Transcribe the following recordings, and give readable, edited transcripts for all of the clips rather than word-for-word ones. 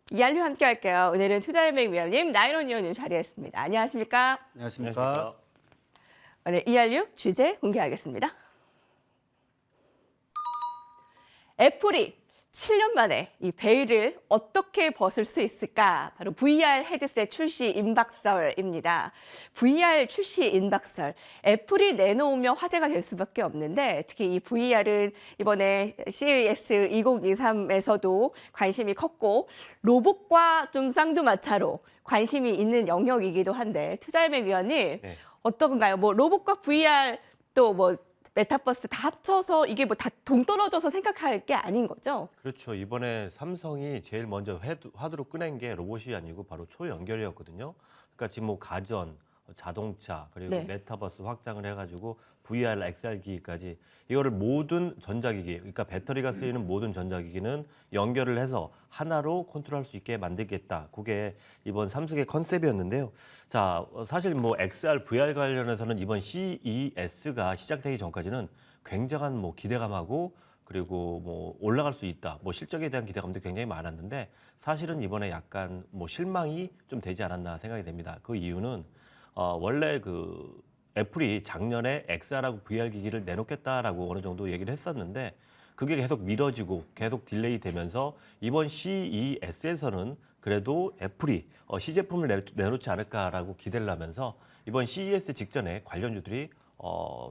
이한류 함께 할게요. 오늘은 투자연맹 위원님 나인원 의원님 자리했습니다. 안녕하십니까? 안녕하십니까. 오늘 이한류 주제 공개하겠습니다. 애플이 7년 만에 이 베일을 어떻게 벗을 수 있을까? 바로 VR 헤드셋 출시 임박설입니다. VR 출시 임박설. 애플이 내놓으면 화제가 될 수밖에 없는데 특히 이 VR은 이번에 CES 2023에서도 관심이 컸고 로봇과 좀 쌍두마차로 관심이 있는 영역이기도 한데 투자연맹 위원님 네. 어떤가요? 뭐 로봇과 VR 또 뭐 메타버스 다 합쳐서 이게 뭐 다 동떨어져서 생각할 게 아닌 거죠? 그렇죠. 이번에 삼성이 제일 먼저 화두로 꺼낸 게 로봇이 아니고 바로 초연결이었거든요. 그러니까 지금 뭐 가전, 자동차, 그리고 네. 메타버스 확장을 해가지고 VR, XR 기기까지 이거를 모든 전자기기, 그러니까 배터리가 쓰이는 모든 전자기기는 연결을 해서 하나로 컨트롤할 수 있게 만들겠다. 그게 이번 삼성의 컨셉이었는데요. 자, 사실 뭐 XR, VR 관련해서는 이번 CES가 시작되기 전까지는 굉장한 뭐 기대감하고 그리고 뭐 올라갈 수 있다. 뭐 실적에 대한 기대감도 굉장히 많았는데 사실은 이번에 약간 뭐 실망이 좀 되지 않았나 생각이 됩니다. 그 이유는 원래 그 애플이 작년에 XR하고 VR 기기를 내놓겠다라고 어느 정도 얘기를 했었는데 그게 계속 미뤄지고 계속 딜레이 되면서 이번 CES에서는 그래도 애플이 시제품을 내놓지 않을까라고 기대를 하면서 이번 CES 직전에 관련주들이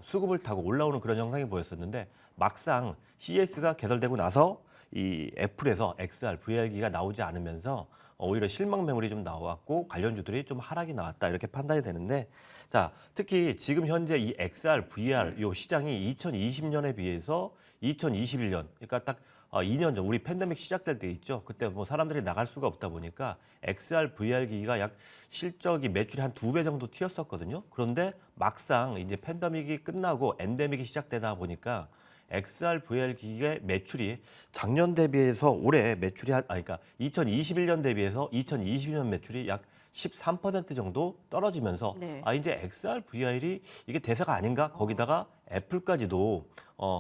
수급을 타고 올라오는 그런 현상이 보였었는데 막상 CES가 개설되고 나서 이 애플에서 XR, VR기가 나오지 않으면서 오히려 실망 매물이 좀 나왔고 관련주들이 좀 하락이 나왔다 이렇게 판단이 되는데 자 특히 지금 현재 이 XR, VR 요 시장이 2020년에 비해서 2021년 그러니까 딱 2년 전 우리 팬데믹 시작될 때 있죠. 그때 뭐 사람들이 나갈 수가 없다 보니까 XR, VR 기기가 약 실적이 매출이 한 2배 정도 튀었었거든요. 그런데 막상 이제 팬데믹이 끝나고 엔데믹이 시작되다 보니까 XR, VR 기기의 매출이 작년 대비해서 올해 매출이 그러니까 2021년 대비해서 2022년 매출이 약 13% 정도 떨어지면서 네. 이제 XR, VR이 이게 대세가 아닌가? 거기다가 애플까지도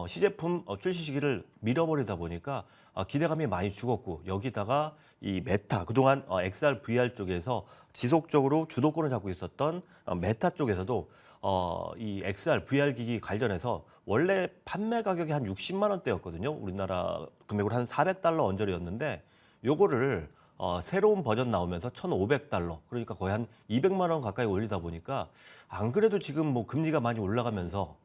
시제품 출시 시기를 밀어버리다 보니까 기대감이 많이 죽었고 여기다가 이 메타 그동안 XR, VR 쪽에서 지속적으로 주도권을 잡고 있었던 메타 쪽에서도 이 XR, VR 기기 관련해서 원래 판매 가격이 한 60만 원대였거든요. 우리나라 금액으로 한 400달러 언저리였는데 요거를 새로운 버전 나오면서 1,500달러 그러니까 거의 한 200만 원 가까이 올리다 보니까 안 그래도 지금 뭐 금리가 많이 올라가면서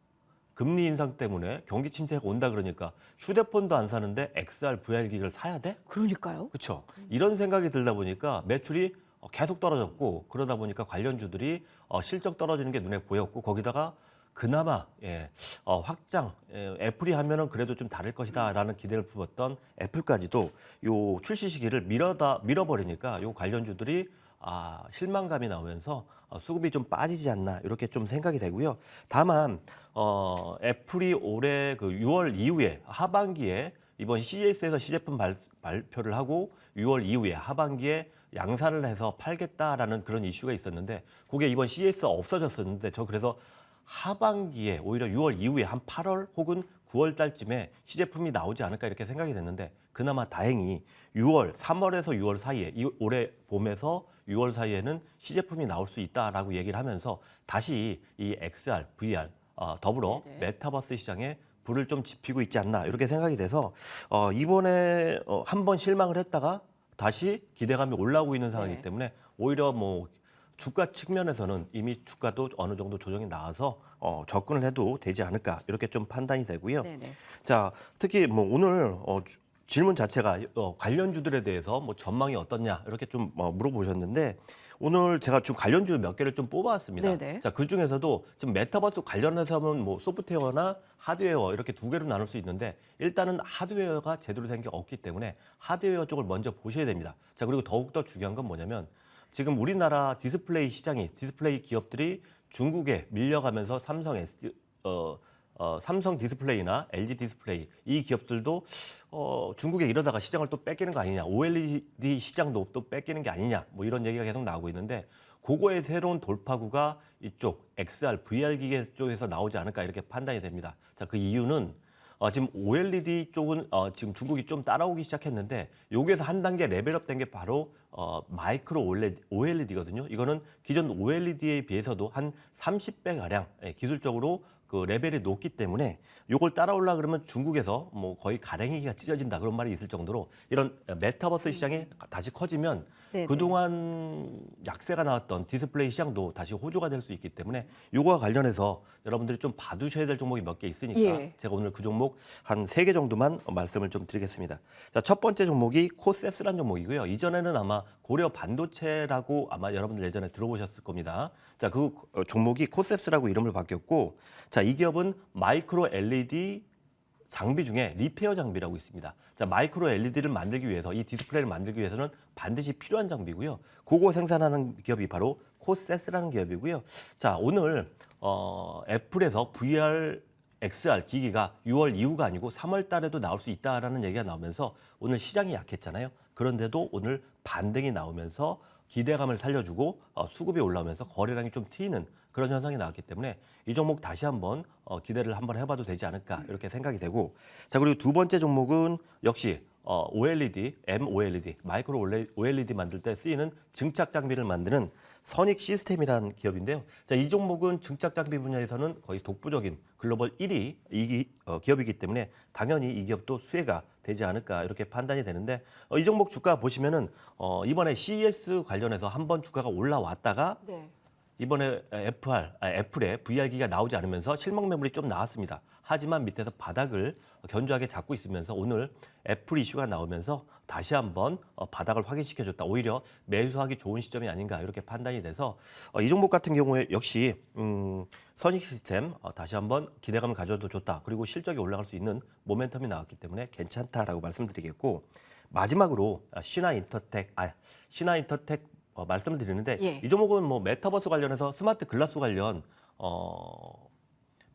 금리 인상 때문에 경기 침체가 온다 그러니까 휴대폰도 안 사는데 XR, VR 기기를 사야 돼? 그러니까요. 그렇죠. 이런 생각이 들다 보니까 매출이 계속 떨어졌고 그러다 보니까 관련주들이 실적 떨어지는 게 눈에 보였고 거기다가 그나마 확장 애플이 하면은 그래도 좀 다를 것이다라는 기대를 품었던 애플까지도 요 출시 시기를 밀어버리니까 요 관련주들이 실망감이 나오면서 수급이 좀 빠지지 않나 이렇게 좀 생각이 되고요. 다만 애플이 올해 그 6월 이후에 하반기에 이번 CES에서 시제품 발표를 하고 6월 이후에 하반기에 양산을 해서 팔겠다라는 그런 이슈가 있었는데 그게 이번 CES 없어졌었는데 저 그래서 하반기에 오히려 6월 이후에 한 8월 혹은 9월 달쯤에 시제품이 나오지 않을까 이렇게 생각이 됐는데 그나마 다행히 6월, 3월에서 6월 사이에 이 올해 봄에서 6월 사이에는 시제품이 나올 수 있다라고 얘기를 하면서 다시 이 XR, VR 더불어 네네. 메타버스 시장에 불을 좀 지피고 있지 않나 이렇게 생각이 돼서 이번에 한 번 실망을 했다가 다시 기대감이 올라오고 있는 상황이기 네. 때문에 오히려 뭐 주가 측면에서는 이미 주가도 어느 정도 조정이 나와서 접근을 해도 되지 않을까 이렇게 좀 판단이 되고요. 네네. 자, 특히 뭐 오늘 질문 자체가 관련주들에 대해서 뭐 전망이 어떻냐 이렇게 좀 물어보셨는데 오늘 제가 좀 관련주 몇 개를 좀 뽑아왔습니다. 네네. 자, 그 중에서도 지금 메타버스 관련해서 하면 뭐 소프트웨어나 하드웨어 이렇게 두 개로 나눌 수 있는데 일단은 하드웨어가 제대로 된 게 없기 때문에 하드웨어 쪽을 먼저 보셔야 됩니다. 자, 그리고 더욱더 중요한 건 뭐냐면 지금 우리나라 디스플레이 기업들이 중국에 밀려가면서 삼성 디스플레이나 LG 디스플레이 이 기업들도 중국에 이러다가 시장을 또 뺏기는 거 아니냐, OLED 시장도 또 뺏기는 게 아니냐, 뭐 이런 얘기가 계속 나오고 있는데 그거의 새로운 돌파구가 이쪽 XR, VR 기계 쪽에서 나오지 않을까 이렇게 판단이 됩니다. 자, 그 이유는 지금 OLED 쪽은 지금 중국이 좀 따라오기 시작했는데 여기에서 한 단계 레벨업 된 게 바로 마이크로 OLED거든요. 이거는 기존 OLED에 비해서도 한 30배 가량 기술적으로 그 레벨이 높기 때문에 이걸 따라오려 그러면 중국에서 뭐 거의 가랭이가 찢어진다 그런 말이 있을 정도로 이런 메타버스 시장이 다시 커지면 네네. 그동안 약세가 나왔던 디스플레이 시장도 다시 호조가 될 수 있기 때문에 이거와 관련해서 여러분들이 좀 봐두셔야 될 종목이 몇 개 있으니까 예. 제가 오늘 그 종목 한 3개 정도만 말씀을 좀 드리겠습니다. 자, 첫 번째 종목이 코세스라는 종목이고요. 이전에는 아마 고려 반도체라고 아마 여러분들 예전에 들어보셨을 겁니다. 자, 그 종목이 코세스라고 이름을 바뀌었고, 자, 이 기업은 마이크로 LED 장비 중에 리페어 장비라고 있습니다. 자, 마이크로 LED를 만들기 위해서 이 디스플레이를 만들기 위해서는 반드시 필요한 장비고요. 그거 생산하는 기업이 바로 코세스라는 기업이고요. 자, 오늘 애플에서 VR XR 기기가 6월 이후가 아니고 3월 달에도 나올 수 있다라는 얘기가 나오면서 오늘 시장이 약했잖아요. 그런데도 오늘 반등이 나오면서 기대감을 살려주고 수급이 올라오면서 거래량이 좀 튀는 그런 현상이 나왔기 때문에 이 종목 다시 한번 기대를 한번 해봐도 되지 않을까 이렇게 생각이 되고, 자, 그리고 두 번째 종목은 역시 OLED, MOLED, 마이크로 OLED 만들 때 쓰이는 증착 장비를 만드는 선익 시스템이라는 기업인데요. 자, 이 종목은 증착 장비 분야에서는 거의 독보적인 글로벌 1위 기업이기 때문에 당연히 이 기업도 수혜가 되지 않을까 이렇게 판단이 되는데, 이 종목 주가 보시면은 이번에 CES 관련해서 한번 주가가 올라왔다가 네. 이번에 애플의 VR기가 나오지 않으면서 실망 매물이 좀 나왔습니다. 하지만 밑에서 바닥을 견조하게 잡고 있으면서 오늘 애플 이슈가 나오면서 다시 한번 바닥을 확인시켜줬다. 오히려 매수하기 좋은 시점이 아닌가 이렇게 판단이 돼서 이 종목 같은 경우에 역시 선익 시스템 다시 한번 기대감을 가져도 좋다. 그리고 실적이 올라갈 수 있는 모멘텀이 나왔기 때문에 괜찮다라고 말씀드리겠고, 마지막으로 신화인터텍 말씀을 드리는데, 예. 이 종목은 뭐 메타버스 관련해서 스마트 글라스 관련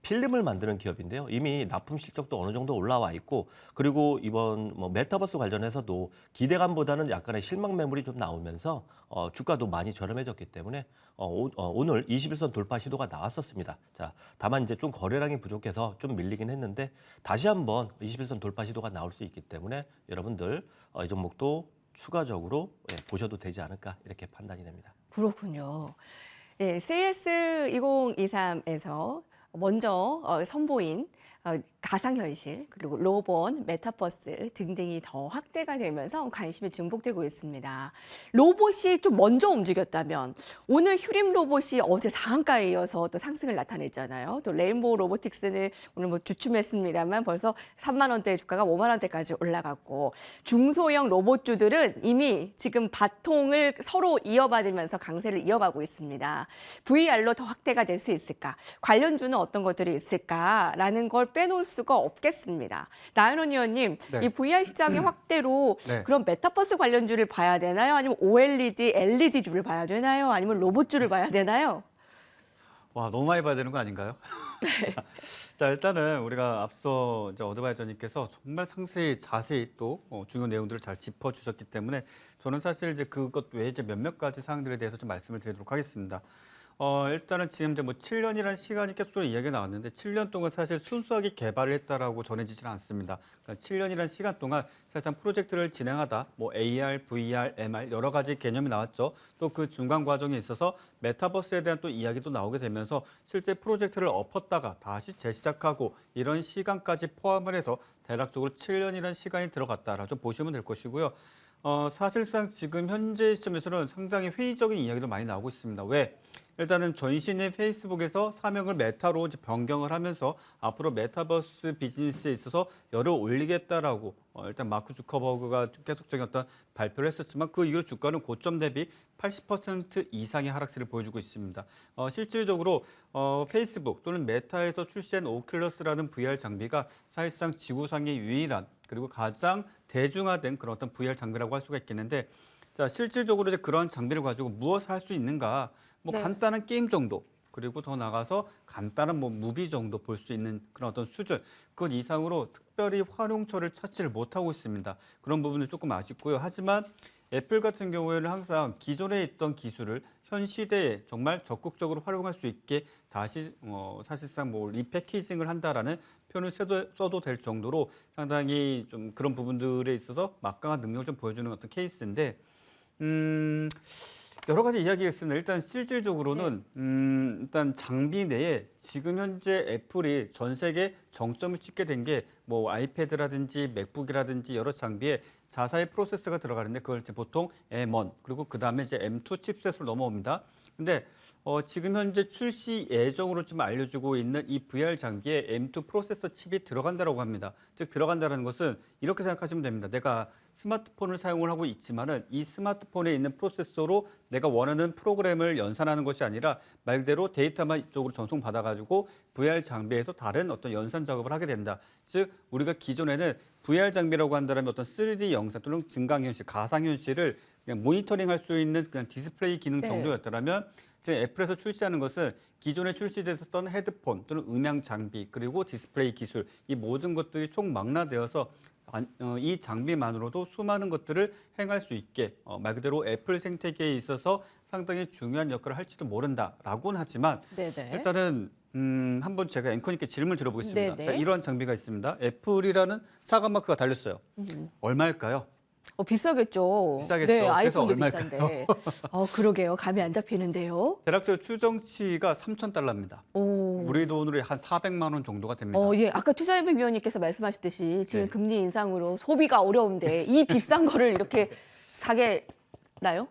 필름을 만드는 기업인데요. 이미 납품 실적도 어느 정도 올라와 있고, 그리고 이번 뭐 메타버스 관련해서도 기대감보다는 약간의 실망 매물이 좀 나오면서 주가도 많이 저렴해졌기 때문에 오늘 21선 돌파 시도가 나왔었습니다. 자, 다만 이제 좀 거래량이 부족해서 좀 밀리긴 했는데 다시 한번 21선 돌파 시도가 나올 수 있기 때문에 여러분들 이 종목도 추가적으로 보셔도 되지 않을까 이렇게 판단이 됩니다. 그렇군요. 예, CES 2023에서 먼저 선보인 가상현실 그리고 로봇, 메타버스 등등이 더 확대가 되면서 관심이 증폭되고 있습니다. 로봇이 좀 먼저 움직였다면 오늘 휴림 로봇이 어제 상한가에 이어서 또 상승을 나타냈잖아요. 또 레인보우 로보틱스는 오늘 뭐 주춤했습니다만 벌써 3만 원대 주가가 5만 원대까지 올라갔고, 중소형 로봇주들은 이미 지금 바통을 서로 이어받으면서 강세를 이어가고 있습니다. VR로 더 확대가 될 수 있을까? 관련주는 어떤 것들이 있을까라는 걸 빼놓을 수가 없겠습니다. 나연원 의원님, 네. 이 VR 시장의 확대로 네. 그럼 메타버스 관련주를 봐야 되나요? 아니면 OLED, LED주를 봐야 되나요? 아니면 로봇주를 봐야 되나요? 와, 너무 많이 봐야 되는 거 아닌가요? 자, 일단은 우리가 앞서 이제 어드바이저님께서 정말 상세히 자세히 또 중요한 내용들을 잘 짚어주셨기 때문에 저는 사실 이제 그것 외에 이제 몇몇 가지 사항들에 대해서 좀 말씀을 드리도록 하겠습니다. 일단은 지금 이제 뭐 7년이라는 시간이 계속 이야기가 나왔는데 7년 동안 사실 순수하게 개발을 했다라고 전해지지는 않습니다. 그러니까 7년이라는 시간 동안 사실상 프로젝트를 진행하다 뭐 AR, VR, MR 여러 가지 개념이 나왔죠. 또 그 중간 과정에 있어서 메타버스에 대한 또 이야기도 나오게 되면서 실제 프로젝트를 엎었다가 다시 재시작하고 이런 시간까지 포함을 해서 대략적으로 7년이라는 시간이 들어갔다라고 좀 보시면 될 것이고요. 사실상 지금 현재 시점에서는 상당히 회의적인 이야기도 많이 나오고 있습니다. 왜? 일단은 전신의 페이스북에서 사명을 메타로 이제 변경을 하면서 앞으로 메타버스 비즈니스에 있어서 열을 올리겠다라고 일단 마크 주커버그가 계속적인 어떤 발표를 했었지만 그 이후 주가는 고점 대비 80% 이상의 하락세를 보여주고 있습니다. 실질적으로 페이스북 또는 메타에서 출시한 오큘러스라는 VR 장비가 사실상 지구상의 유일한 그리고 가장 대중화된 그런 어떤 VR 장비라고 할 수가 있겠는데, 자, 실질적으로 이제 그런 장비를 가지고 무엇을 할 수 있는가? 뭐 네. 간단한 게임 정도, 그리고 더 나가서 간단한 뭐 무비 정도 볼 수 있는 그런 어떤 수준, 그 이상으로 특별히 활용처를 찾지를 못하고 있습니다. 그런 부분은 조금 아쉽고요. 하지만 애플 같은 경우에는 항상 기존에 있던 기술을 현 시대에 정말 적극적으로 활용할 수 있게 다시 사실상 뭐 리패키징을 한다라는 표현을 써도 될 정도로 상당히 좀 그런 부분들에 있어서 막강한 능력을 좀 보여주는 어떤 케이스인데 여러 가지 이야기가 있습니다. 일단 실질적으로는 일단 장비 내에 지금 현재 애플이 전 세계 정점을 찍게 된 게 뭐 아이패드라든지 맥북이라든지 여러 장비에 자사의 프로세서가 들어가는데 그걸 이제 보통 M1 그리고 그 다음에 이제 M2 칩셋으로 넘어옵니다. 근데 지금 현재 출시 예정으로 좀 알려지고 있는 이 VR 장비에 M2 프로세서 칩이 들어간다라고 합니다. 즉 들어간다는 것은 이렇게 생각하시면 됩니다. 내가 스마트폰을 사용을 하고 있지만은 이 스마트폰에 있는 프로세서로 내가 원하는 프로그램을 연산하는 것이 아니라 말 그대로 데이터만 이쪽으로 전송받아가지고 VR 장비에서 다른 어떤 연산 작업을 하게 된다. 즉 우리가 기존에는 VR 장비라고 한다면 어떤 3D 영상 또는 증강현실, 가상현실을 그냥 모니터링할 수 있는 그냥 디스플레이 기능 네. 정도였더라면 지금 애플에서 출시하는 것은 기존에 출시됐었던 헤드폰 또는 음향 장비 그리고 디스플레이 기술 이 모든 것들이 총망라되어서 이 장비만으로도 수많은 것들을 행할 수 있게 말 그대로 애플 생태계에 있어서 상당히 중요한 역할을 할지도 모른다라고는 하지만 네네. 일단은 한번 제가 앵커님께 질문을 드려보겠습니다. 네네. 자, 이러한 장비가 있습니다. 애플이라는 사과 마크가 달렸어요. 얼마일까요? 비싸겠죠. 비싸겠죠. 네, 그래서 아이폰도 얼마일까요? 비싼데. 그러게요. 감이 안 잡히는데요. 대략적으로 추정치가 3,000달러입니다. 오. 우리 돈으로 한 400만 원 정도가 됩니다. 예. 아까 투자협회 위원님께서 말씀하셨듯이 지금 네. 금리 인상으로 소비가 어려운데 이 비싼 거를 이렇게 사겠나요?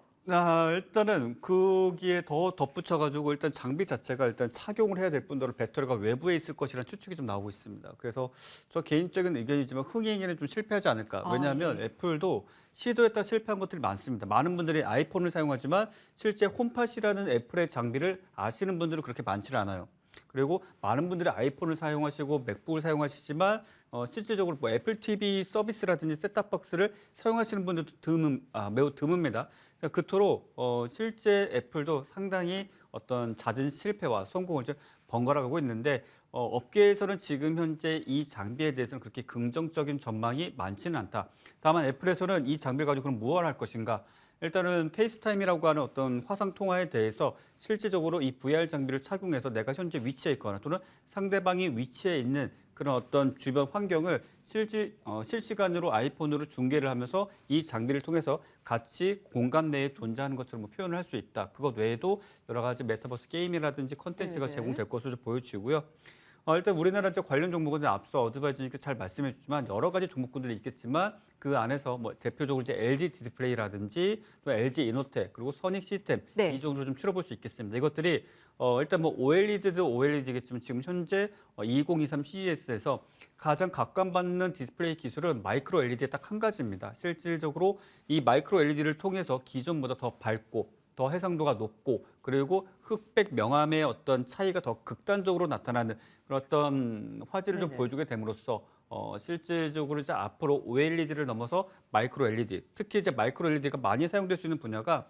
일단은 거기에 더 덧붙여가지고 일단 장비 자체가 일단 착용을 해야 될 뿐더러 배터리가 외부에 있을 것이라는 추측이 좀 나오고 있습니다. 그래서 저 개인적인 의견이지만 흥행에는 좀 실패하지 않을까. 왜냐하면 예. 애플도 시도했다 실패한 것들이 많습니다. 많은 분들이 아이폰을 사용하지만 실제 홈팟이라는 애플의 장비를 아시는 분들은 그렇게 많지는 않아요. 그리고 많은 분들이 아이폰을 사용하시고 맥북을 사용하시지만 실질적으로 뭐 애플 TV 서비스라든지 셋탑박스를 사용하시는 분들도 매우 드뭅니다. 그토록 실제 애플도 상당히 어떤 잦은 실패와 성공을 좀 번갈아가고 있는데 업계에서는 지금 현재 이 장비에 대해서는 그렇게 긍정적인 전망이 많지는 않다. 다만 애플에서는 이 장비를 가지고 그럼 무엇을 할 것인가? 일단은 페이스타임이라고 하는 어떤 화상 통화에 대해서 실질적으로 이 VR 장비를 착용해서 내가 현재 위치해 있거나 또는 상대방이 위치해 있는 그런 어떤 주변 환경을 실시간으로 아이폰으로 중계를 하면서 이 장비를 통해서 같이 공간 내에 존재하는 것처럼 뭐 표현을 할 수 있다. 그것 외에도 여러 가지 메타버스 게임이라든지 컨텐츠가 네네. 제공될 것으로 보여지고요. 일단 우리나라 이제 관련 종목은 이제 앞서 어드바이저님께서 잘 말씀해 주지만 여러 가지 종목군들이 있겠지만 그 안에서 뭐 대표적으로 이제 LG 디스플레이라든지 또 LG 이노텍 그리고 선익 시스템 네. 이 정도로 좀 추려볼 수 있겠습니다. 이것들이 일단 뭐 OLED도 OLED겠지만 지금 현재 2023 CES에서 가장 각광받는 디스플레이 기술은 마이크로 LED의 딱 한 가지입니다. 실질적으로 이 마이크로 LED를 통해서 기존보다 더 밝고 더 해상도가 높고 그리고 흑백 명암의 어떤 차이가 더 극단적으로 나타나는 그런 어떤 화질을 좀 네네. 보여주게 됨으로써 실질적으로 이제 앞으로 OLED를 넘어서 마이크로 LED, 특히 이제 마이크로 LED가 많이 사용될 수 있는 분야가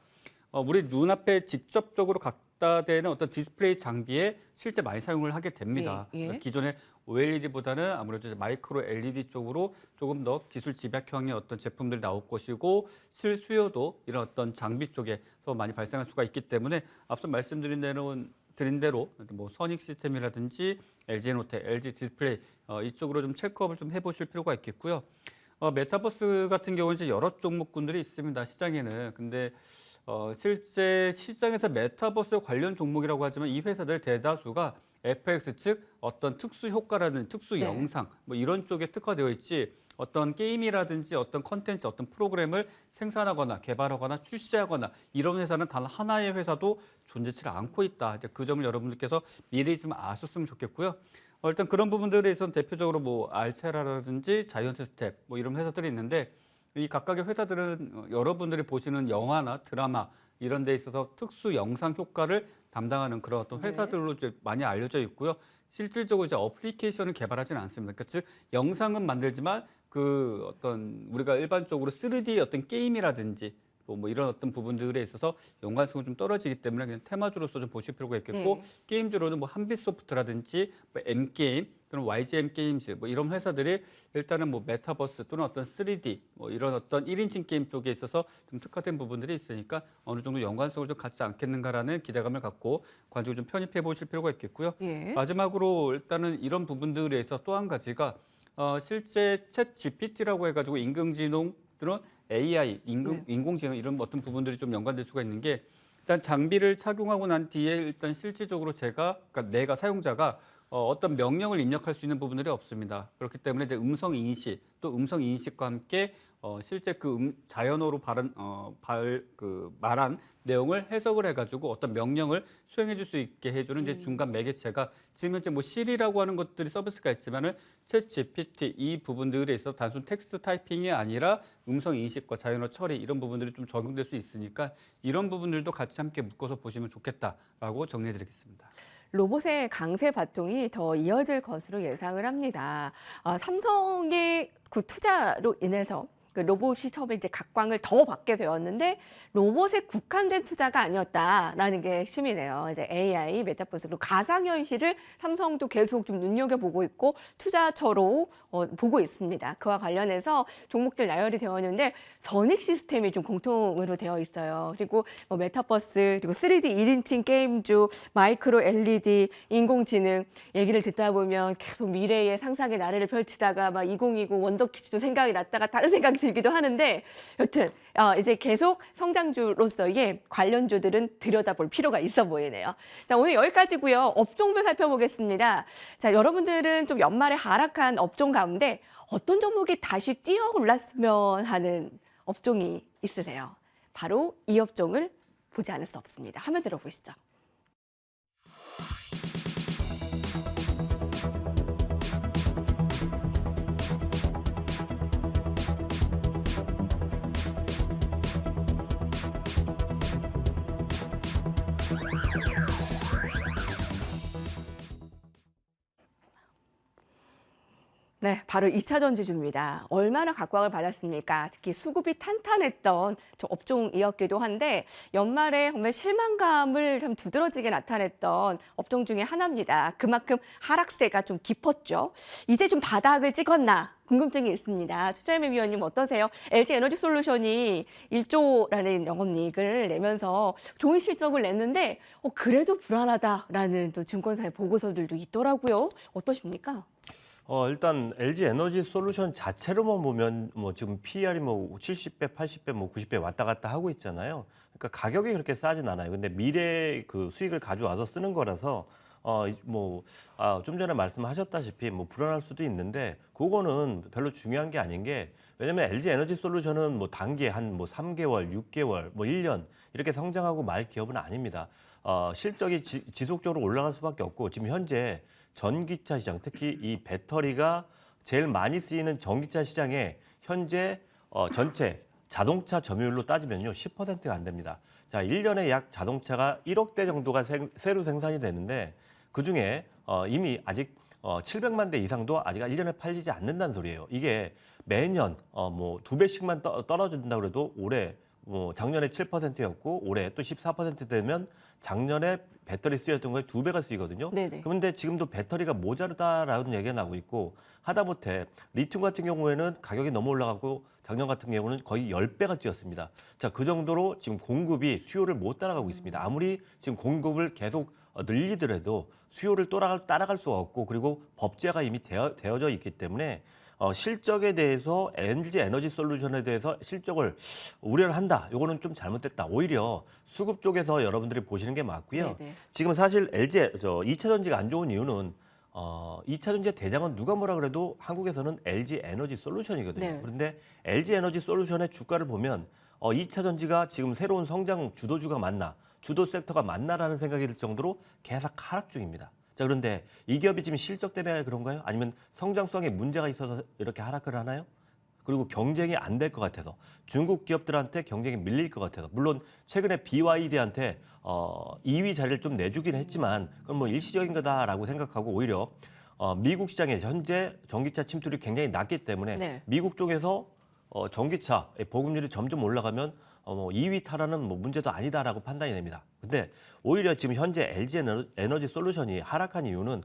우리 눈앞에 직접적으로 갖다 대는 어떤 디스플레이 장비에 실제 많이 사용을 하게 됩니다. 예, 예. 기존의 OLED보다는 아무래도 이제 마이크로 LED 쪽으로 조금 더 기술 집약형의 어떤 제품들이 나올 것이고 실수요도 이런 어떤 장비 쪽에서 많이 발생할 수가 있기 때문에 앞서 말씀드린 대로 뭐 선익 시스템이라든지 LG 노텍, LG 디스플레이 이쪽으로 좀 체크업을 좀 해보실 필요가 있겠고요. 메타버스 같은 경우는 이제 여러 종목군들이 있습니다. 시장에는. 근데 실제 시장에서 메타버스 관련 종목이라고 하지만 이 회사들 대다수가 FX 즉 어떤 특수 효과라든지 특수 네. 영상 뭐 이런 쪽에 특화되어 있지 어떤 게임이라든지 어떤 컨텐츠 어떤 프로그램을 생산하거나 개발하거나 출시하거나 이런 회사는 단 하나의 회사도 존재치 않고 있다. 이제 그 점을 여러분들께서 미리 좀 아셨으면 좋겠고요. 일단 그런 부분들에 대해서는 대표적으로 뭐 알체라라든지 자이언트 스텝 뭐 이런 회사들이 있는데 이 각각의 회사들은 여러분들이 보시는 영화나 드라마 이런 데 있어서 특수 영상 효과를 담당하는 그런 어떤 회사들로 이제 많이 알려져 있고요. 실질적으로 이제 어플리케이션을 개발하지는 않습니다. 그러니까 즉 영상은 만들지만 그 어떤 우리가 일반적으로 3D 어떤 게임이라든지 또 뭐 이런 어떤 부분들에 있어서 연관성이 좀 떨어지기 때문에 그냥 테마주로서 좀 보실 필요가 있겠고 네. 게임주로는 뭐 한빛소프트라든지 뭐 M게임 또는 YGM 게임즈 뭐 이런 회사들이 일단은 뭐 메타버스 또는 어떤 3D 뭐 이런 어떤 1인칭 게임 쪽에 있어서 좀 특화된 부분들이 있으니까 어느 정도 연관성을 좀 갖지 않겠는가라는 기대감을 갖고 관심을 좀 편입해 보실 필요가 있겠고요. 예. 마지막으로 일단은 이런 부분들에서 또 한 가지가 실제 챗 GPT라고 해가지고 인공지능 또는 AI, 인공지능 이런 어떤 부분들이 좀 연관될 수가 있는 게 일단 장비를 착용하고 난 뒤에 일단 실질적으로 그러니까 내가 사용자가 어떤 명령을 입력할 수 있는 부분들이 없습니다. 그렇기 때문에 이제 음성 인식 또 음성 인식과 함께 실제 그 자연어로 말한 내용을 해석을 해가지고 어떤 명령을 수행해줄 수 있게 해주는 이제 중간 매개체가 지금 현재 뭐 시리라고 하는 것들이 서비스가 있지만은 챗 GPT 이 부분들에 있어서 단순 텍스트 타이핑이 아니라 음성 인식과 자연어 처리 이런 부분들이 좀 적용될 수 있으니까 이런 부분들도 같이 함께 묶어서 보시면 좋겠다라고 정리해드리겠습니다. 로봇의 강세 바통이 더 이어질 것으로 예상을 합니다. 삼성의 그 투자로 인해서 그 로봇이 처음에 이제 각광을 더 받게 되었는데 로봇에 국한된 투자가 아니었다라는 게 핵심이네요. 이제 AI, 메타버스, 그리고 가상현실을 삼성도 계속 좀 눈여겨보고 있고 투자처로 보고 있습니다. 그와 관련해서 종목들 나열이 되어 있는데 선익 시스템이 좀 공통으로 되어 있어요. 그리고 뭐 메타버스, 그리고 3D 1인칭 게임주, 마이크로 LED, 인공지능 얘기를 듣다 보면 계속 미래의 상상의 나래를 펼치다가 막 2020 원더키즈도 생각이 났다가 다른 생각이 들기도 하는데 여튼 이제 계속 성장주로서의 관련주들은 들여다볼 필요가 있어 보이네요. 자, 오늘 여기까지고요. 업종별 살펴보겠습니다. 자, 여러분들은 좀 연말에 하락한 업종 가운데 어떤 종목이 다시 뛰어 올랐으면 하는 업종이 있으세요? 바로 이 업종을 보지 않을 수 없습니다. 화면 들어보시죠. 네, 바로 2차 전지주입니다. 얼마나 각광을 받았습니까? 특히 수급이 탄탄했던 저 업종이었기도 한데 연말에 정말 실망감을 좀 두드러지게 나타냈던 업종 중에 하나입니다. 그만큼 하락세가 좀 깊었죠. 이제 좀 바닥을 찍었나? 궁금증이 있습니다. 투자의미 위원님 어떠세요? LG 에너지 솔루션이 1조라는 영업이익을 내면서 좋은 실적을 냈는데 그래도 불안하다라는 또 증권사의 보고서들도 있더라고요. 어떠십니까? 일단 LG 에너지 솔루션 자체로만 보면 뭐 지금 PER이 뭐 70배, 80배, 뭐 90배 왔다 갔다 하고 있잖아요. 그러니까 가격이 그렇게 싸진 않아요. 근데 미래 그 수익을 가져와서 쓰는 거라서 좀 전에 말씀하셨다시피 뭐 불안할 수도 있는데 그거는 별로 중요한 게 아닌 게 왜냐면 LG 에너지 솔루션은 뭐 단기에 한 뭐 3개월, 6개월, 뭐 1년 이렇게 성장하고 말 기업은 아닙니다. 실적이 지속적으로 올라갈 수밖에 없고 지금 현재 전기차 시장, 특히 이 배터리가 제일 많이 쓰이는 전기차 시장에 현재 전체 자동차 점유율로 따지면요 10%가 안 됩니다. 자, 1년에 약 자동차가 1억 대 정도가 새로 생산이 되는데 그중에 이미 아직 700만 대 이상도 아직 1년에 팔리지 않는다는 소리예요. 이게 매년 뭐 2배씩만 떨어진다 그래도 올해 작년에 7%였고 올해 또 14% 되면 작년에 배터리 쓰였던 거에 2배가 쓰이거든요. 네네. 그런데 지금도 배터리가 모자르다라는 얘기가 나오고 있고 하다못해 리튬 같은 경우에는 가격이 너무 올라가고 작년 같은 경우는 거의 10배가 뛰었습니다. 자, 그 정도로 지금 공급이 수요를 못 따라가고 있습니다. 아무리 지금 공급을 계속 늘리더라도 수요를 따라갈 수가 없고 그리고 법제가 이미 되어져 있기 때문에 실적에 대해서 LG 에너지 솔루션에 대해서 실적을 우려를 한다. 이거는 좀 잘못됐다. 오히려 수급 쪽에서 여러분들이 보시는 게 맞고요. 네네. 지금 사실 LG 2차 전지가 안 좋은 이유는 2차 전지의 대장은 누가 뭐라 그래도 한국에서는 LG 에너지 솔루션이거든요. 네. 그런데 LG 에너지 솔루션의 주가를 보면 2차 전지가 지금 새로운 성장 주도주가 맞나, 주도 섹터가 맞나라는 생각이 들 정도로 계속 하락 중입니다. 자, 그런데 이 기업이 지금 실적 때문에 그런가요? 아니면 성장성에 문제가 있어서 이렇게 하락을 하나요? 그리고 경쟁이 안 될 것 같아서 중국 기업들한테 경쟁이 밀릴 것 같아서 물론 최근에 BYD한테 2위 자리를 좀 내주긴 했지만 그건 뭐 일시적인 거다라고 생각하고 오히려 미국 시장에 현재 전기차 침투율이 굉장히 낮기 때문에 네. 미국 쪽에서 전기차 보급률이 점점 올라가면 2위 탈환은 뭐 문제도 아니다라고 판단이 됩니다. 근데 오히려 지금 현재 LG 에너지 솔루션이 하락한 이유는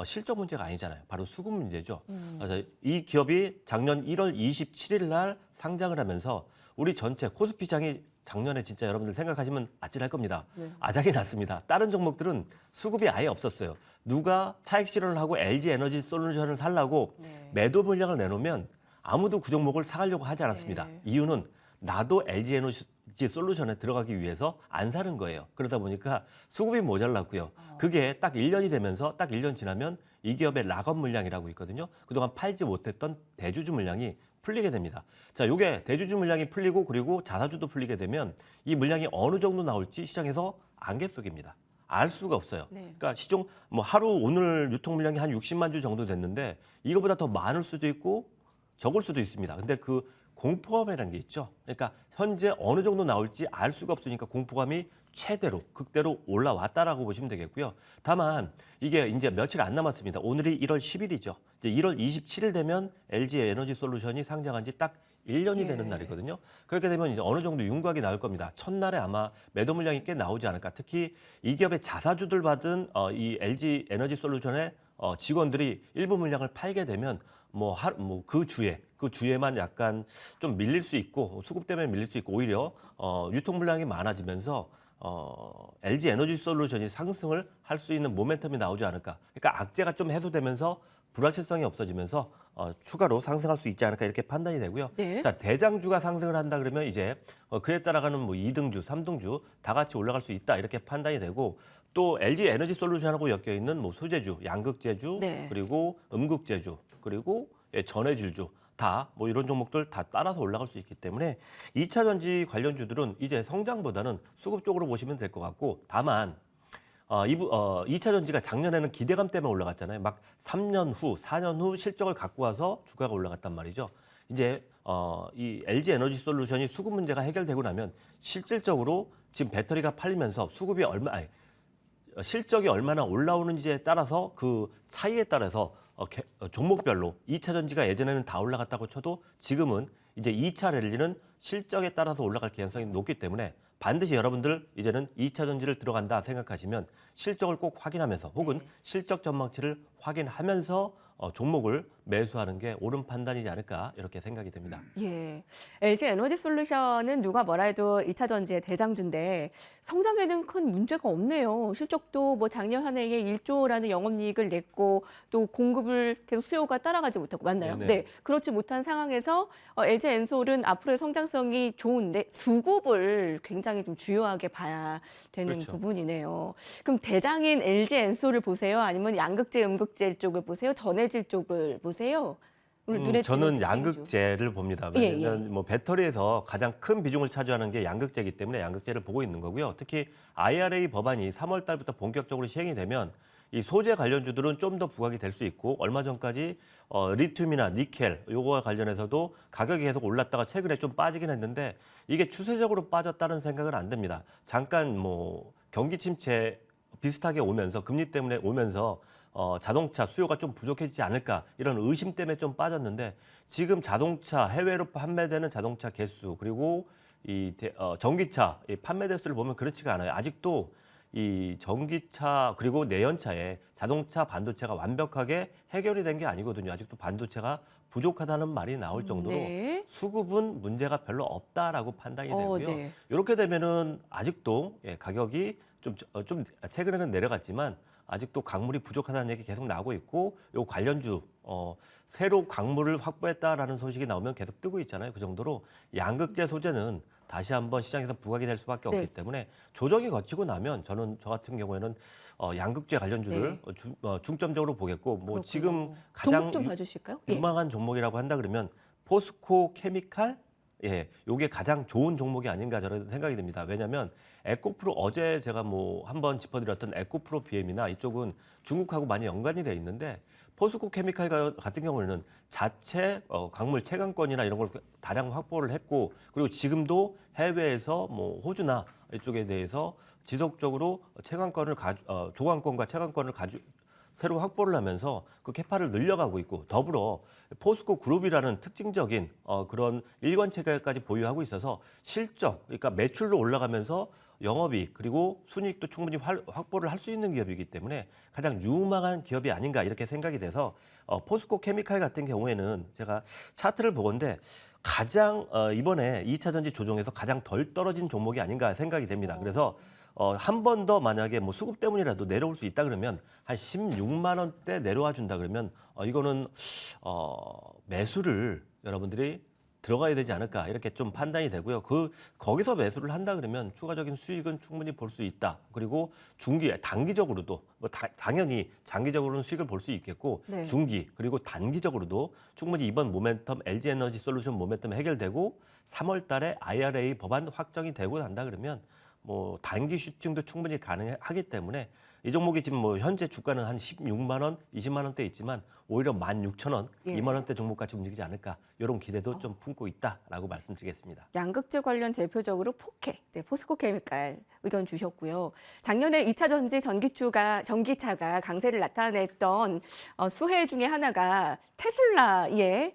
실적 문제가 아니잖아요. 바로 수급 문제죠. 그래서 이 기업이 작년 1월 27일 날 상장을 하면서 우리 전체 코스피장이 작년에 진짜 여러분들 생각하시면 아찔할 겁니다. 네. 아작이 났습니다. 다른 종목들은 수급이 아예 없었어요. 누가 차익 실현을 하고 LG 에너지 솔루션을 살라고 네. 매도 물량을 내놓으면 아무도 그 종목을 사가려고 하지 않았습니다. 네. 이유는 나도 LG 에너지 솔루션에 들어가기 위해서 안 사는 거예요. 그러다 보니까 수급이 모자랐고요. 그게 딱 1년이 되면서 딱 1년 지나면 이 기업의 락업 물량이라고 있거든요. 그동안 팔지 못했던 대주주 물량이 풀리게 됩니다. 자, 요게 대주주 물량이 풀리고 그리고 자사주도 풀리게 되면 이 물량이 어느 정도 나올지 시장에서 안개 속입니다. 알 수가 없어요. 네. 그러니까 시중 뭐 하루 오늘 유통 물량이 한 60만 주 정도 됐는데 이거보다 더 많을 수도 있고 적을 수도 있습니다. 근데 그 공포감이라는 게 있죠. 그러니까 현재 어느 정도 나올지 알 수가 없으니까 공포감이 최대로 극대로 올라왔다라고 보시면 되겠고요. 다만 이게 이제 며칠 안 남았습니다. 오늘이 1월 10일이죠. 이제 1월 27일 되면 LG 에너지 솔루션이 상장한 지 딱 1년이 되는 예. 날이거든요. 그렇게 되면 이제 어느 정도 윤곽이 나올 겁니다. 첫날에 아마 매도 물량이 꽤 나오지 않을까. 특히 이 기업의 자사주들 받은 이 LG 에너지 솔루션의 직원들이 일부 물량을 팔게 되면 그 주에만 약간 좀 밀릴 수 있고 수급 때문에 밀릴 수 있고 오히려 유통 물량이 많아지면서 LG 에너지 솔루션이 상승을 할 수 있는 모멘텀이 나오지 않을까. 그러니까 악재가 좀 해소되면서 불확실성이 없어지면서 추가로 상승할 수 있지 않을까 이렇게 판단이 되고요. 네. 자, 대장주가 상승을 한다 그러면 이제 그에 따라가는 뭐 2등주, 3등주 다 같이 올라갈 수 있다 이렇게 판단이 되고 또 LG 에너지 솔루션하고 엮여 있는 뭐 소재주, 양극재주, 네. 그리고 음극재주, 그리고 전해질주 다 뭐 이런 종목들 다 따라서 올라갈 수 있기 때문에 2차 전지 관련주들은 이제 성장보다는 수급 쪽으로 보시면 될 것 같고 다만 2차 전지가 작년에는 기대감 때문에 올라갔잖아요. 막 3년 후, 4년 후 실적을 갖고 와서 주가가 올라갔단 말이죠. 이제 이 LG 에너지 솔루션이 수급 문제가 해결되고 나면 실질적으로 지금 배터리가 팔리면서 실적이 얼마나 올라오는지에 따라서 그 차이에 따라서 종목별로 2차 전지가 예전에는 다 올라갔다고 쳐도 지금은 이제 2차 랠리는 실적에 따라서 올라갈 가능성이 높기 때문에 반드시 여러분들 이제는 2차 전지를 들어간다 생각하시면 실적을 꼭 확인하면서 혹은 실적 전망치를 확인하면서 종목을 매수하는 게 옳은 판단이지 않을까 이렇게 생각이 됩니다. 예. LG 에너지 솔루션은 누가 뭐라 해도 2차 전지의 대장주인데 성장에는 큰 문제가 없네요. 실적도 뭐 작년 한 해에 1조라는 영업이익을 냈고 또 공급을 계속 수요가 따라가지 못하고 맞나요? 네네. 네. 그렇지 못한 상황에서 LG 엔솔은 앞으로의 성장성이 좋은데 수급을 굉장히 좀 주요하게 봐야 되는 그렇죠. 부분이네요. 그럼 대장인 LG 엔솔을 보세요? 아니면 양극재, 음극재 쪽을 보세요? 전해질 쪽을 보세요? 오늘 눈에 띄는 저는 대장주. 양극재를 봅니다. 예, 왜냐하면 뭐 배터리에서 가장 큰 비중을 차지하는 게 양극재이기 때문에 양극재를 보고 있는 거고요. 특히 IRA 법안이 3월 달부터 본격적으로 시행이 되면 이 소재 관련주들은 좀 더 부각이 될 수 있고 얼마 전까지 리튬이나 니켈 요거와 관련해서도 가격이 계속 올랐다가 최근에 좀 빠지긴 했는데 이게 추세적으로 빠졌다는 생각은 안 듭니다. 잠깐 뭐 경기 침체 비슷하게 오면서 금리 때문에 오면서 자동차 수요가 좀 부족해지지 않을까 이런 의심 때문에 좀 빠졌는데 지금 자동차 해외로 판매되는 자동차 개수 그리고 전기차 판매 대수를 보면 그렇지가 않아요. 아직도 이 전기차 그리고 내연차에 자동차 반도체가 완벽하게 해결이 된 게 아니거든요. 아직도 반도체가 부족하다는 말이 나올 정도로 네. 수급은 문제가 별로 없다라고 판단이 되고요. 네. 이렇게 되면은 아직도 가격이 좀 최근에는 내려갔지만 아직도 광물이 부족하다는 얘기 계속 나오고 있고 요 관련주 새로 광물을 확보했다라는 소식이 나오면 계속 뜨고 있잖아요. 그 정도로 양극재 소재는 다시 한번 시장에서 부각이 될 수밖에 없기 네. 때문에 조정이 거치고 나면 저 같은 경우에는 양극재 관련주를 중점적으로 보겠고 뭐 그렇군요. 지금 가장 종목 좀 봐주실까요? 예. 유망한 종목이라고 한다 그러면 포스코 케미칼 요게 가장 좋은 종목이 아닌가 저는 생각이 듭니다. 왜냐하면 에코프로 어제 제가 뭐 한번 짚어드렸던 에코프로 BM이나 이쪽은 중국하고 많이 연관이 돼 있는데 포스코 케미칼 같은 경우에는 자체 광물 채광권이나 이런 걸 다량 확보를 했고 그리고 지금도 해외에서 뭐 호주나 이쪽에 대해서 지속적으로 채광권을 조광권과 채광권을 새로 확보를 하면서 그 캐파를 늘려가고 있고 더불어 포스코 그룹이라는 특징적인 그런 일관 체계까지 보유하고 있어서 실적, 그러니까 매출로 올라가면서 영업이익 그리고 순이익도 충분히 확보를 할 수 있는 기업이기 때문에 가장 유망한 기업이 아닌가 이렇게 생각이 돼서 포스코 케미칼 같은 경우에는 제가 차트를 보건데 가장 이번에 2차 전지 조정에서 가장 덜 떨어진 종목이 아닌가 생각이 됩니다. 그래서 한 번 더 만약에 뭐 수급 때문이라도 내려올 수 있다 그러면 한 16만 원대 내려와 준다 그러면 이거는 매수를 여러분들이 들어가야 되지 않을까 이렇게 좀 판단이 되고요. 거기서 매수를 한다 그러면 추가적인 수익은 충분히 볼 수 있다. 그리고 단기적으로도 뭐 당연히 장기적으로는 수익을 볼 수 있겠고 네. 중기 그리고 단기적으로도 충분히 이번 모멘텀 LG 에너지 솔루션 모멘텀 해결되고 3월 달에 IRA 법안 확정이 되고 난다 그러면 뭐 단기 슈팅도 충분히 가능하기 때문에 이 종목이 지금 뭐 현재 주가는 한 16만 원, 20만 원대 있지만 오히려 16,000원, 예. 2만 원대 종목같이 움직이지 않을까 이런 기대도 좀 품고 있다라고 말씀드리겠습니다. 양극재 관련 대표적으로 포스코 케미칼 의견 주셨고요. 작년에 2차 전지 전기차가 강세를 나타냈던 수혜 중에 하나가 테슬라를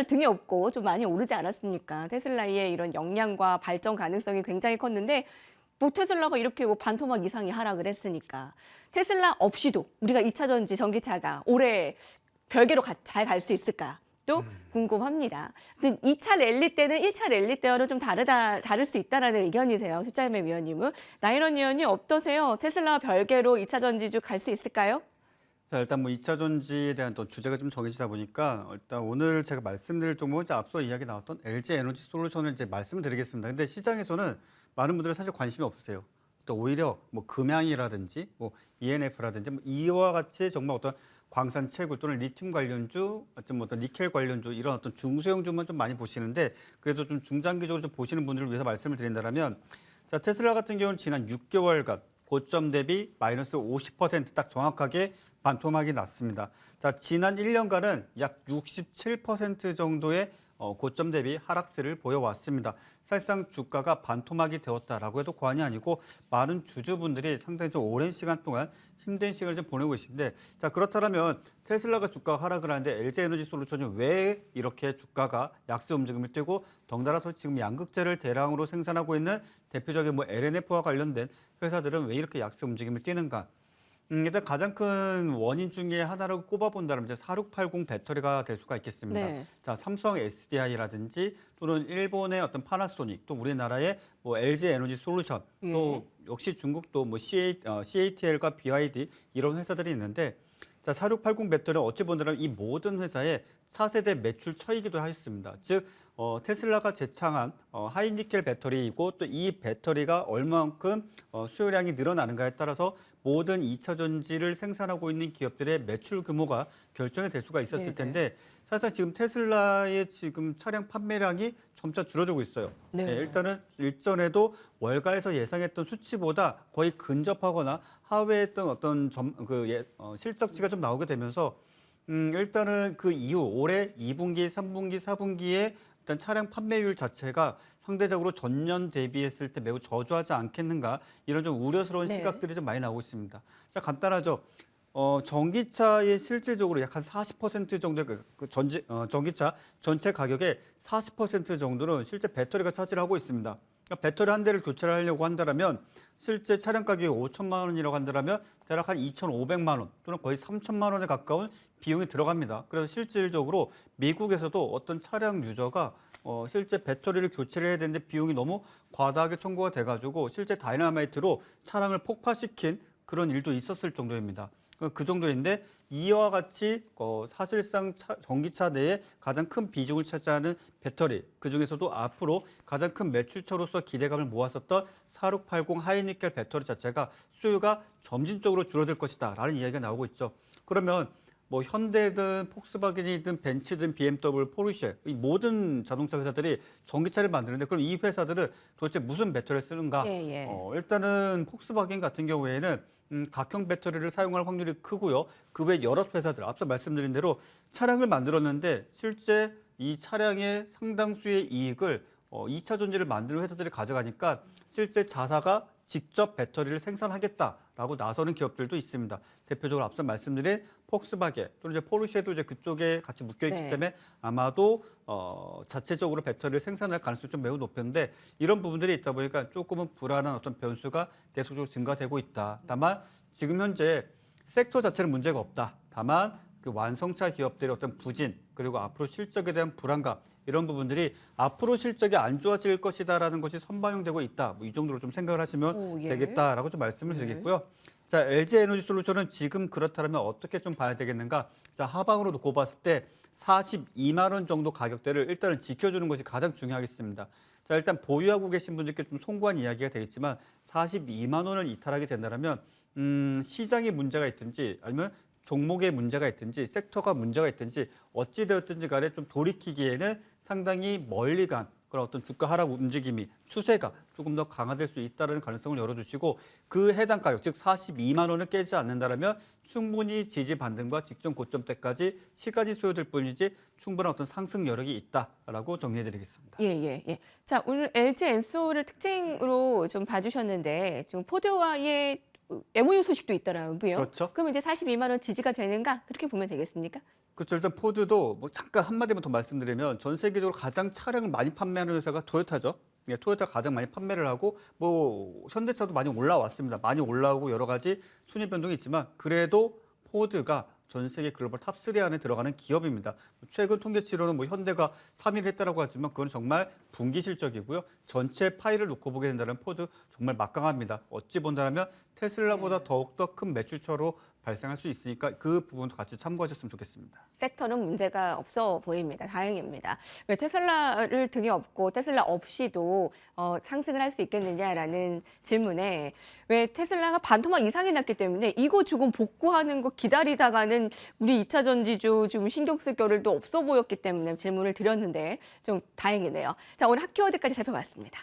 등에 업고 좀 많이 오르지 않았습니까? 테슬라의 이런 역량과 발전 가능성이 굉장히 컸는데 뭐 테슬라가 이렇게 뭐 반토막 이상이 하락을 했으니까 테슬라 없이도 우리가 2차 전지 전기차가 올해 별개로 잘 갈 수 있을까? 또 궁금합니다. 근데 2차 랠리 때는 1차 랠리 때와는 좀 다를 수 있다라는 의견이세요. 숫자매 위원님은. 나인원 위원님 어떠세요? 테슬라 별개로 2차 전지주 갈 수 있을까요? 자, 일단 뭐 2차 전지에 대한 또 주제가 좀 정해지다 보니까 일단 오늘 제가 말씀드릴 종목은 이제 앞서 이야기 나왔던 LG 에너지 솔루션을 이제 말씀을 드리겠습니다. 근데 시장에서는 많은 분들은 사실 관심이 없으세요. 또 오히려 뭐 금양이라든지 뭐 ENF라든지 뭐 이와 같이 정말 어떤 광산 채굴 또는 리튬 관련주, 어떤 니켈 관련주 이런 어떤 중소형주만 좀 많이 보시는데 그래도 좀 중장기적으로 좀 보시는 분들을 위해서 말씀을 드린다면 자, 테슬라 같은 경우는 지난 6개월간 고점 대비 마이너스 50%딱 정확하게 반토막이 났습니다. 자, 지난 1년간은 약 67% 정도의 고점 대비 하락세를 보여왔습니다. 사실상 주가가 반토막이 되었다라고 해도 과언이 아니고 많은 주주분들이 상당히 좀 오랜 시간 동안 힘든 시간을 좀 보내고 계신데 자, 그렇다면 테슬라가 주가가 하락을 하는데 LG 에너지 솔루션이 왜 이렇게 주가가 약세 움직임을 띠고 덩달아서 지금 양극재를 대량으로 생산하고 있는 대표적인 뭐 LNF와 관련된 회사들은 왜 이렇게 약세 움직임을 띠는가? 일단 가장 큰 원인 중에 하나를 꼽아본다면 이제 4680 배터리가 될 수가 있겠습니다. 네. 자, 삼성 SDI라든지 또는 일본의 어떤 파나소닉, 또 우리나라의 뭐 LG 에너지 솔루션, 예. 또 역시 중국도 뭐 CATL과 BYD 이런 회사들이 있는데 자, 4680 배터리는 어찌 보면 이 모든 회사의 차세대 매출 처이기도 하였습니다. 즉 테슬라가 제창한 하이니켈 배터리이고 또 이 배터리가 얼마만큼 수요량이 늘어나는가에 따라서 모든 2차 전지를 생산하고 있는 기업들의 매출 규모가 결정이 될 수가 있었을 네네. 텐데 사실상 지금 테슬라의 지금 차량 판매량이 점차 줄어들고 있어요. 네. 일단은 일전에도 월가에서 예상했던 수치보다 거의 근접하거나 하회했던 어떤 실적치가 좀 나오게 되면서 일단은 그 이후 올해 2분기, 3분기, 4분기에 일단 차량 판매율 자체가 상대적으로 전년 대비했을 때 매우 저조하지 않겠는가 이런 좀 우려스러운 네. 시각들이 좀 많이 나오고 있습니다. 자, 간단하죠. 전기차의 실질적으로 약 한 40% 정도의 전기차 전체 가격의 40% 정도는 실제 배터리가 차지를 하고 있습니다. 그러니까 배터리 한 대를 교체를 하려고 한다면 실제 차량 가격이 5천만 원이라고 한다면 대략 한 2,500만 원 또는 거의 3천만 원에 가까운 비용이 들어갑니다. 그래서 실질적으로 미국에서도 어떤 차량 유저가 실제 배터리를 교체를 해야 되는데 비용이 너무 과다하게 청구가 돼가지고 실제 다이나마이트로 차량을 폭파시킨 그런 일도 있었을 정도입니다. 그 정도인데 이와 같이 사실상 전기차 내에 가장 큰 비중을 차지하는 배터리, 그중에서도 앞으로 가장 큰 매출처로서 기대감을 모았었던 4680 하이니켈 배터리 자체가 수요가 점진적으로 줄어들 것이다 라는 이야기가 나오고 있죠. 그러면 뭐 현대든 폭스바겐이든 벤츠든 BMW, 포르쉐 이 모든 자동차 회사들이 전기차를 만드는데 그럼 이 회사들은 도대체 무슨 배터리를 쓰는가? 예. 일단은 폭스바겐 같은 경우에는 각형 배터리를 사용할 확률이 크고요. 그 외 여러 회사들 앞서 말씀드린 대로 차량을 만들었는데 실제 이 차량의 상당수의 이익을 2차 전지를 만드는 회사들이 가져가니까 실제 자사가 직접 배터리를 생산하겠다. 있다라고 나서는 기업들도 있습니다. 대표적으로 앞서 말씀드린 폭스바겐 또는 이제 포르쉐도 이제 그쪽에 같이 묶여 있기 네. 때문에 아마도 자체적으로 배터리를 생산할 가능성이 좀 매우 높은데 이런 부분들이 있다 보니까 조금은 불안한 어떤 변수가 계속적으로 증가되고 있다. 다만 지금 현재 섹터 자체는 문제가 없다. 다만 그 완성차 기업들의 어떤 부진 그리고 앞으로 실적에 대한 불안감 이런 부분들이 앞으로 실적이 안 좋아질 것이다라는 것이 선반영되고 있다. 뭐 이 정도로 좀 생각을 하시면 오, 예. 되겠다라고 좀 말씀을 네. 드리겠고요. 자, LG 에너지솔루션은 지금 그렇다면 어떻게 좀 봐야 되겠는가? 자, 하방으로 놓고 봤을 때 42만 원 정도 가격대를 일단은 지켜주는 것이 가장 중요하겠습니다. 자, 일단 보유하고 계신 분들께 좀 송구한 이야기가 되겠지만 42만 원을 이탈하게 된다면 시장에 문제가 있든지 아니면 종목에 문제가 있든지 섹터가 문제가 있든지 어찌되었든지 간에 좀 돌이키기에는 상당히 멀리 간 그런 어떤 주가 하락 움직임이 추세가 조금 더 강화될 수 있다는 가능성을 열어두시고 그 해당 가격 즉 42만 원을 깨지 않는다면 충분히 지지 반등과 직전 고점대까지 시간이 소요될 뿐이지 충분한 어떤 상승 여력이 있다라고 정리해드리겠습니다. 예. 자, 오늘 LG 엔솔을 특징으로 좀 봐주셨는데 지금 포드와의 MOU 소식도 있더라고요. 그렇죠. 그럼 이제 42만 원 지지가 되는가? 그렇게 보면 되겠습니까? 그렇죠. 일단 포드도 뭐 잠깐 한마디만 더 말씀드리면 전 세계적으로 가장 차량을 많이 판매하는 회사가 토요타죠. 예, 토요타가 가장 많이 판매를 하고 뭐 현대차도 많이 올라왔습니다. 많이 올라오고 여러 가지 순위 변동이 있지만 그래도 포드가 전 세계 글로벌 탑3 안에 들어가는 기업입니다. 최근 통계치로는 뭐 현대가 3위를 했다라고 하지만 그건 정말 분기 실적이고요. 전체 파이를 놓고 보게 된다면 포드 정말 막강합니다. 어찌 본다면 테슬라보다 더욱더 큰 매출처로 발생할 수 있으니까 그 부분도 같이 참고하셨으면 좋겠습니다. 섹터는 문제가 없어 보입니다. 다행입니다. 왜 테슬라를 등에 업고 테슬라 없이도 상승을 할 수 있겠느냐라는 질문에 왜 테슬라가 반토막 이상이 났기 때문에 이거 조금 복구하는 거 기다리다가는 우리 2차 전지주 좀 신경 쓸 겨를도 없어 보였기 때문에 질문을 드렸는데 좀 다행이네요. 자, 오늘 학교어디까지 살펴봤습니다.